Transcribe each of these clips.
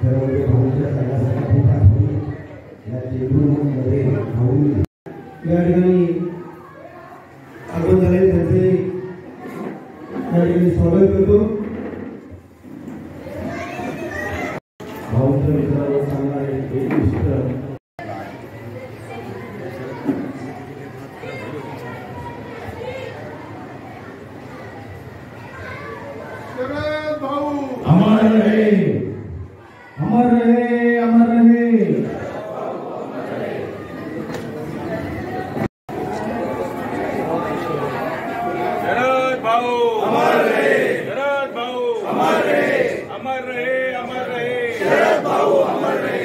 सर्व भाऊंच्या सगळ्या खूप आठवणी या चेंबूरमध्ये भाऊ या ठिकाणी आपण झाले त्यांचे या ठिकाणी स्वागत करतो। भाऊंच्या मित्रांवर सांगणारे एक विशिष्ट अमर रहे, अमर रहे, अमर रहे। शरद भाऊ अमर रहे, शरद भाऊ अमर रहे, अमर रहे, अमर रहे, शरद भाऊ अमर रहे।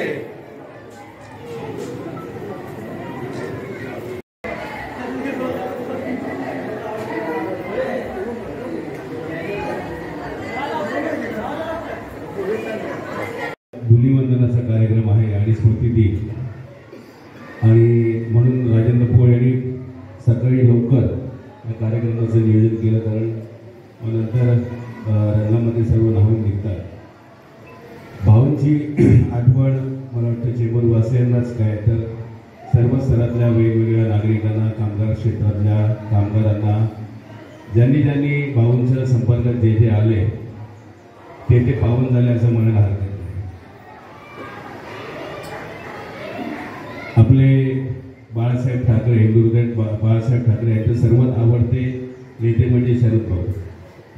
भूमिवंदनाचा कार्यक्रम आहे आणि स्मृतिदिन आणि म्हणून राजेंद्र पोळ यांनी सकाळी लवकर या कार्यक्रमाचं नियोजन केलं, कारण नंतर रंगामध्ये सर्व नावं निघतात। भाऊंची आठवण मला वाटतं चेंबूरवासियांनाच काय तर सर्व स्तरातल्या वेगवेगळ्या नागरिकांना, कामगार क्षेत्रातल्या कामगारांना, ज्यांनी ज्यांनी भाऊंच्या संपर्कात जे जे आले ते पावन झाले असं म्हणायला हरकत नाही। आपले बाळासाहेब ठाकरे, हिंदुहृदय बाळासाहेब ठाकरे यांचे सर्वात आवडते नेते म्हणजे शरद भाऊ।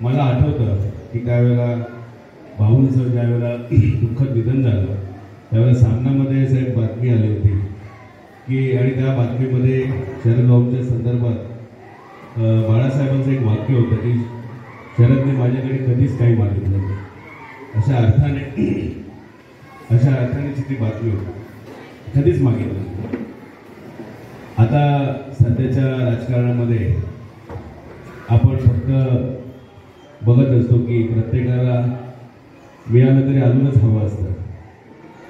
मला आठवतं की त्यावेळेला भाऊंचं ज्यावेळेला दुःखद निधन झालं त्यावेळेला सामनामध्ये साहेब बातमी आली होती की, आणि त्या बातमीमध्ये शरद भाऊंच्या संदर्भात बाळासाहेबांचं एक वाक्य होतं की शरदने माझ्याकडे कधीच काही मागितलं नाही, अशा अर्थाने ती बातमी होती, कधीच मागितलं नाही। आता सध्याच्या राजकारणामध्ये आपण फक्त बघत असतो की प्रत्येकाला मिळालं तरी अजूनच हवं असतं,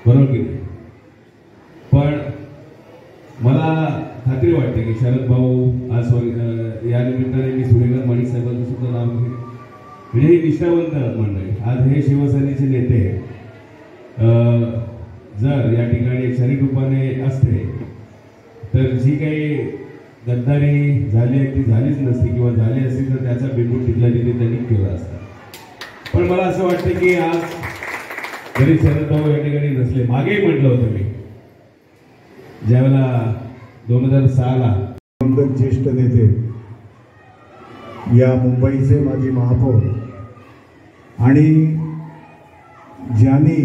बरोबर की नाही? पण मला खात्री वाटते की शरद भाऊ आज या निमित्ताने मी सुरेकर माणिक साहेबांचं सुद्धा नाव घेईन, म्हणजे ही निष्ठावंत मंडळी, आज हे शिवसेनेचे नेते जर या ठिकाणी शरीर रूपाने असते तर जी काही गद्दारी झाली आहे ती झालीच नसती, किंवा झाली असती तर त्याचा बिंबू टिकला तिथे त्यांनी केला असता। पण मला असं वाटतं की आज जरी शरद भाऊ या ठिकाणी नसले, मागेही म्हटलं होतं मी ज्यावेळेला 2006ला ज्येष्ठ नेते या मुंबईचे माजी महापौर आणि ज्यांनी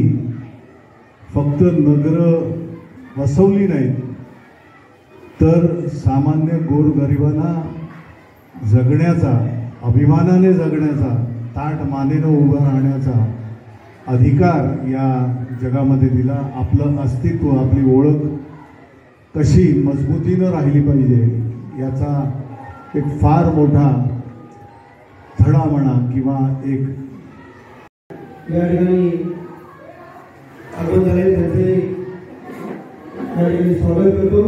फक्त नगरं वसवली नाहीत तर सामान्य गोरगरिबांना जगण्याचा, अभिमानाने जगण्याचा, ताठ मानेनं उभं राहण्याचा अधिकार या जगामध्ये दिला। आपलं अस्तित्व, आपली ओळख कशी मजबूतीनं राहिली पाहिजे याचा एक फार मोठा धडा म्हणा किंवा एक या ठिकाणी आपण झाले त्यांचे या ठिकाणी स्वागत करतो।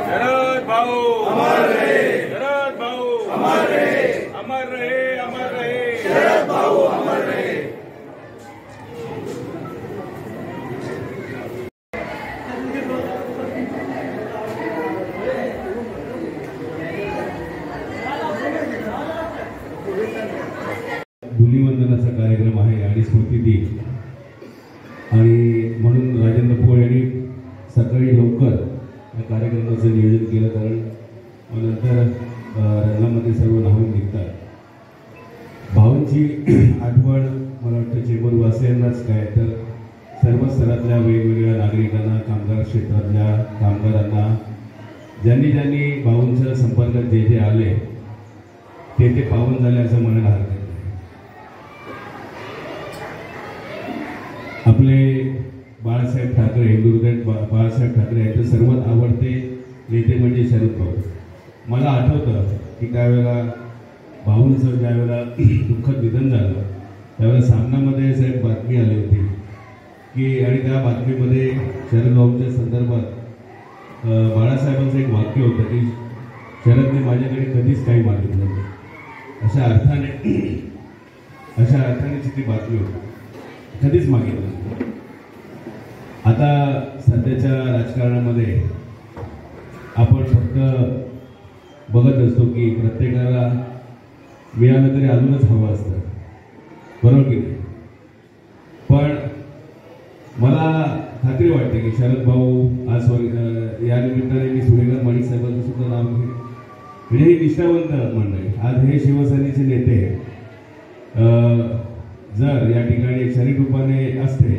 शरद भाऊ अमर रहे, शरद भाऊ अमर रहे, अमर रहे, अमर रहे, शरद भाऊ अमर रहे। भूमिवंदनाचा कार्यक्रम आहे आणि स्मृतिदिन आणि म्हणून राजेंद्र पोळ यांनी सकाळी लवकर या कार्यक्रमाचं नियोजन केलं, कारण नंतर रंगामध्ये सर्व नावं निघतात। भाऊंची आठवण मला वाटतं चेंबूरवासियांनाच काय तर सर्व स्तरातल्या वेगवेगळ्या नागरिकांना, कामगार क्षेत्रातल्या कामगारांना, ज्यांनी ज्यांनी भाऊंच्या संपर्कात जे जे आले ते पावन झाले असं म्हणायला हरकत नाही। आपले बाळासाहेब ठाकरे, हिंदुहृदय बाळासाहेब ठाकरे यांचे सर्वात आवडते नेते म्हणजे शरद भाऊ। मला आठवतं की त्यावेळेला भाऊंचं ज्यावेळेला दुःखद निधन झालं त्यावेळेला सामनामध्ये साहेब बातमी आली होती की, आणि त्या बातमीमध्ये शरद भाऊंच्या संदर्भात बाळासाहेबांचं एक वाक्य होतं की शरदने माझ्याकडे कधीच काही मागितलं नाही, अशा अर्थाने ती बातमी होती, कधीच मागितलं नाही. आता सध्याच्या राजकारणामध्ये आपण फक्त बघत असतो की प्रत्येकाला मिळालं तरी अजूनच हवं असतं, बरोबर की नाही. पण मला खात्री वाटते की शरद भाऊ आज या निमित्ताने मी सुरेकर माणिक साहेबांचं सुद्धा नाव घेईन. म्हणजे ही निष्ठावंत मंडळी, आज हे शिवसेनेचे नेते जर या ठिकाणी एक शरीर रूपाने असते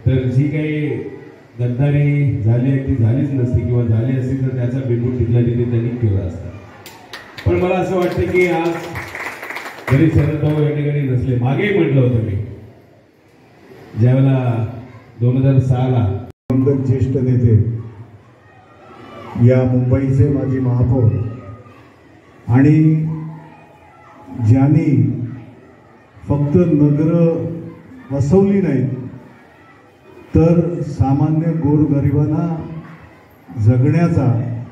तर जी काही गद्दारी झाली आहे ती झालीच नसती, किंवा झाली असती तर त्याचा बिंदू तिथल्या तिथे त्यांनी केला असता. पण मला असं वाटतं की आज जरी शरद भाऊ या ठिकाणी नसले, मागेही म्हटलं होतं मी ज्यावेळेला 2006ला ज्येष्ठ नेते, या मुंबईचे माजी महापौर, आणि ज्यांनी फक्त नगरं वसवली नाहीत तर सामान्य गोरगरिबांना जगण्याचा,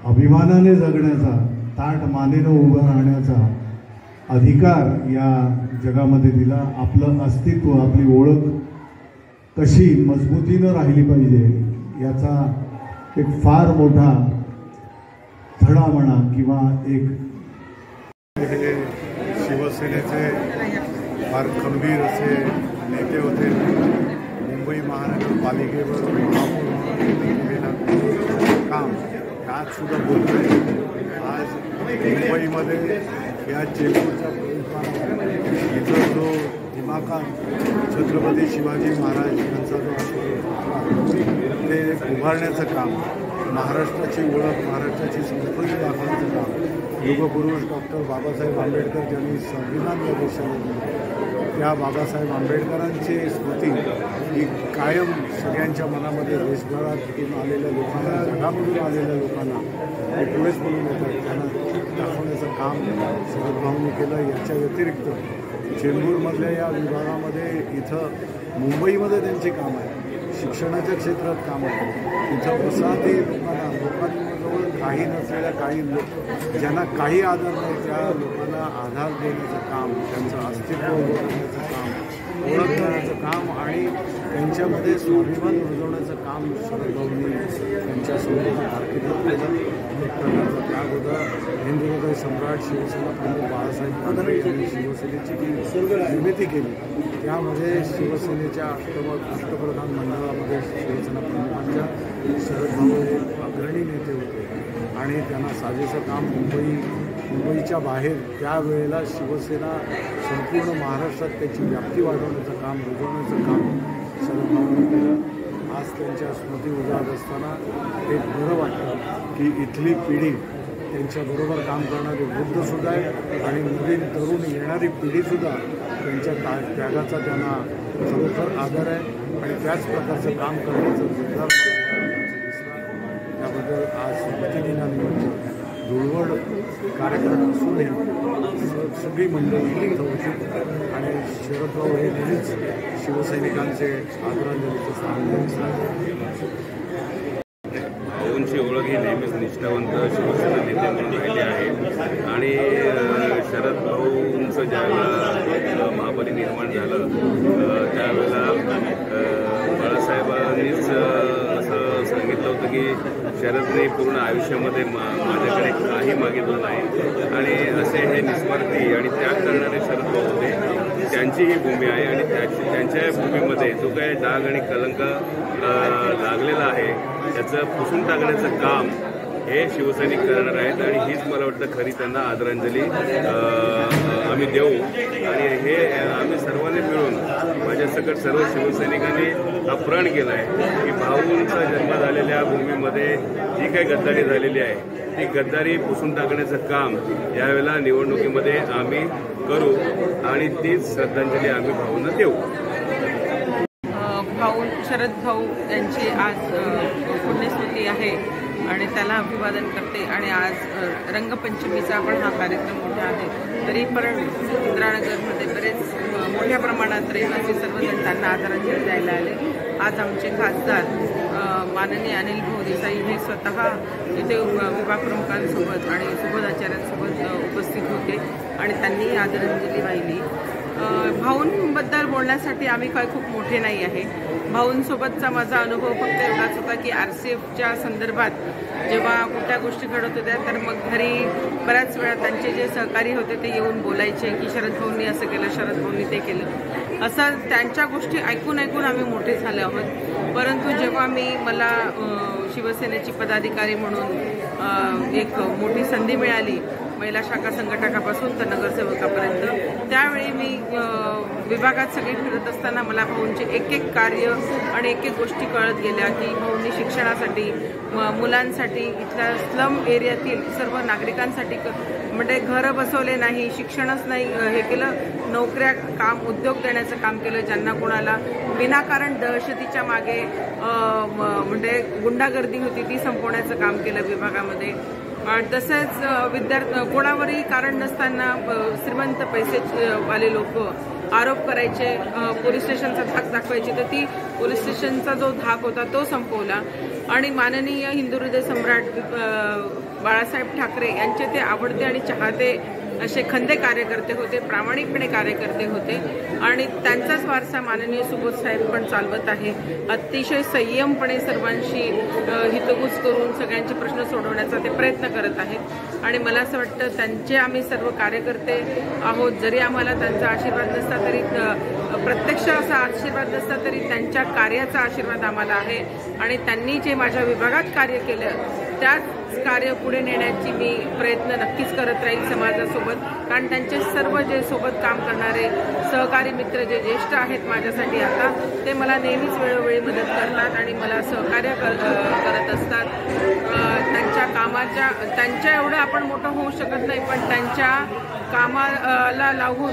अभिमानाने जगण्याचा, ताठ मानेनं उभं राहण्याचा अधिकार या जगामध्ये दिला. आपलं अस्तित्व, आपली ओळख कशी मजबूतीनं राहिली पाहिजे याचा एक फार मोठा धडा म्हणा किंवा एक हे शिवसेनेचे फार खंबीर असे नेते होते. मुंबई महानगरपालिकेवर महापौर केलेलं काम आज सुद्धा बोलतोय. आज मुंबईमध्ये या चेंबूरच्या परिसरामध्ये इथं जो दिमाखात छत्रपती शिवाजी महाराज यांचा जो ते उभारण्याचं काम, महाराष्ट्राची ओळख, महाराष्ट्राची संस्कृती दाखवण्याचं काम युगपुरुष डॉक्टर बाबासाहेब आंबेडकर ज्यांनी संविधान या देशाला दिलं, त्या बाबासाहेब आंबेडकरांची स्मृती ही कायम सगळ्यांच्या मनामध्ये देशभरातून आलेल्या लोकांना, जगामधून आलेल्या लोकांना हे पुढेच बोलून येतात, त्यांना दाखवण्याचं काम शरद भाऊंनी केलं. याच्या व्यतिरिक्त चेंबूरमधल्या या विभागामध्ये इथं मुंबईमध्ये त्यांचे काम आहे, शिक्षणाच्या क्षेत्रात काम आहे. इथं वसाहती लोकांजवळ काही नसलेल्या काही लोक ज्यांना काही आधार नाही त्या लोकांना आधार देण्याचं काम, त्यांचं अस्तित्व ओळखण्याचं काम, ओळख करण्याचं काम आणि त्यांच्यामध्ये स्वाभिमान रुजवण्याचं काम शरद भाऊंनी त्यांच्या स्वतःच्या कारकिर्दीत केलं. एक प्रकारचा त्याग होता. हिंदुहृदय सम्राट शिवसेना प्रमुख बाळासाहेब ठाकरे यांनी शिवसेनेची जी निर्मिती केली त्यामध्ये शिवसेनेच्या अष्टप्रधान मंडळामध्ये शिवसेना प्रमुखांच्या शरद भाऊ हे अग्रणी नेते होते आणि त्यांना साजेसं काम मुंबईच्या बाहेर त्यावेळेला शिवसेना संपूर्ण महाराष्ट्रात त्याची व्याप्ती वाढवण्याचं काम, रुजवण्याचं काम शरद भाऊंनी केलं. आज त्यांच्या स्मृती उजाळत असताना एक बरं वाटतं की इथली पिढी त्यांच्याबरोबर काम करणारे वृद्धसुद्धा आहे आणि नवीन तरुण येणारी पिढीसुद्धा त्यांच्या त्यागाचा त्यांना खरोखर आदर आहे आणि त्याच प्रकारचं काम करण्याचं निर्धार दिसला. त्याबद्दल आज स्मृतिदिनानिमित्त धुळवड कार्यक्रम असूनही सगळी मंडळी इथं होती आणि शरद भाऊ हे नेहमीच शिवसैनिकांचे आदरांजलीचं स्थान दिसलं. भाऊंची ओळख ही नेहमीच निष्ठावंत शिवसेना नेते म्हणून राहिली आहे आणि शरद भाऊंचं ज्यावेळेला महापरिनिर्वाण झालं त्यावेळेला बाळासाहेबांनीच असं सांगितलं होतं की शरदने पूर्ण आयुष्यामध्ये माझ्याकडे काही मागितलं नाही आणि असे हे निस्वार्थी आणि त्याग करणारे शरद भाऊ होते. त्यांची ही भूमी आहे आणि त्यांच्या भूमीमध्ये जो काही डाग आणि कलंक लागलेला आहे त्याचं पुसून टाकण्याचं काम हे शिवसैनिक करणार आहेत आणि हीच मला वाटतं खरी त्यांना आदरांजली आम्ही देऊ आणि हे आम्ही सर्वांनी मिळून माझ्यासकट सर्व शिवसैनिकांनी हा प्रण केला आहे की भाऊंचा जन्म झालेल्या भूमीमध्ये जी काही गद्दारी झालेली आहे ती गद्दारी पुसून टाकण्याचं काम यावेळेला निवडणुकीमध्ये आम्ही करू आणि तीच श्रद्धांजली आम्ही भाऊंना देऊ. शरद भाऊ यांची आज पुण्यस्मृती आहे आणि त्याला अभिवादन करते आणि आज रंगपंचमीचा पण हा कार्यक्रम मोठा आहे तरी पण इंदिरानगरमध्ये बरेच मोठ्या प्रमाणात रहिवासी सर्वजण त्यांना आदरांजली द्यायला आले. आज आमचे खासदार माननीय अनिल भाऊ देसाई हे स्वतः इथे विभाग प्रमुखांसोबत आणि सुबोधाचार्यांसोबत उपस्थित होते आणि त्यांनी आदरांजली वाहिली. भाऊंबद्दल बोलण्यासाठी आम्ही काय खूप मोठे नाही आहे. भाऊंसोबतचा माझा अनुभव फक्त एवढाच होता की RCFच्या संदर्भात जेव्हा कुठल्या गोष्टी घडत होत्या तर मग घरी बऱ्याच वेळा त्यांचे जे सहकारी होते ते येऊन बोलायचे की शरद भाऊंनी असं केलं, शरद भाऊंनी ते केलं, असं त्यांच्या गोष्टी ऐकून आम्ही मोठे झाले आहोत. परंतु जेव्हा मला शिवसेनेची पदाधिकारी म्हणून एक मोठी संधी मिळाली महिला शाखा संघटकापासून तर नगरसेवकापर्यंत, त्यावेळी मी विभागात सगळे फिरत असताना मला भाऊंचे एक कार्य आणि एक गोष्टी कळत गेल्या की भाऊंनी शिक्षणासाठी, मुलांसाठी, इथल्या स्लम एरियातील सर्व नागरिकांसाठी म्हणजे घरं बसवले नाही, शिक्षणच नाही हे केलं, नोकऱ्या, काम, उद्योग देण्याचं काम केलं. ज्यांना कोणाला विनाकारण दहशतीच्या मागे म्हणजे गुंडागर्दी होती ती संपवण्याचं काम केलं विभागामध्ये. तसेच कोणावरही कारण नसताना श्रीमंत पैसेवाले लोक आरोप करायचे, पोलीस स्टेशनचा धाक दाखवायची, तर ती पोलीस स्टेशनचा जो धाक होता तो संपवला. आणि माननीय हिंदू हृदय सम्राट बाळासाहेब ठाकरे यांचे ते आवडते आणि चाहते असे खंदे कार्यकर्ते होते, प्रामाणिकपणे कार्यकर्ते होते आणि त्यांचाच वारसा माननीय सुबोध साहेब पण चालवत आहे. अतिशय संयमपणे सर्वांशी हितगुज करून सगळ्यांचे प्रश्न सोडवण्याचा ते प्रयत्न करत आहेत आणि मला असं वाटतं त्यांचे आम्ही सर्व कार्यकर्ते आहोत. जरी आम्हाला त्यांचा आशीर्वाद नसता तरी, प्रत्यक्ष असा आशीर्वाद नसता तरी त्यांच्या कार्याचा आशीर्वाद आम्हाला आहे आणि त्यांनी जे माझ्या विभागात कार्य केलं त्याच कार्य पुढे नेण्याची मी प्रयत्न नक्कीच करत राहील समाजासोबत. कारण त्यांचे सर्व जे सोबत काम करणारे सहकारी मित्र जे ज्येष्ठ आहेत माझ्यासाठी आता, ते मला नेहमीच वेळोवेळी मदत करतात आणि मला सहकार्य करत असतात. त्यांच्या कामाच्या, त्यांच्या एवढं आपण मोठं होऊ शकत नाही पण त्यांच्या कामाला लावून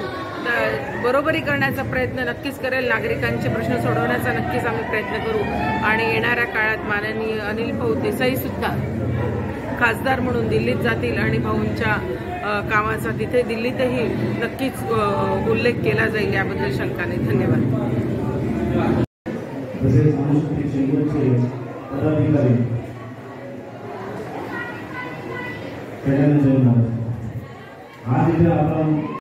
बरोबरी करण्याचा प्रयत्न नक्कीच करेल. नागरिकांचे प्रश्न सोडवण्याचा नक्कीच आम्ही प्रयत्न करू आणि येणाऱ्या काळात माननीय अनिल भाऊ देसाई सुद्धा खासदार म्हणून दिल्लीत जातील आणि भाऊंच्या कामाचा तिथे दिल्लीतही नक्कीच उल्लेख केला जाईल याबद्दल शंका नाही. धन्यवाद. तसेच अनुसूचित क्षेत्राचे पदाधिकारी गजानन जैन महाराज आज इथे आपण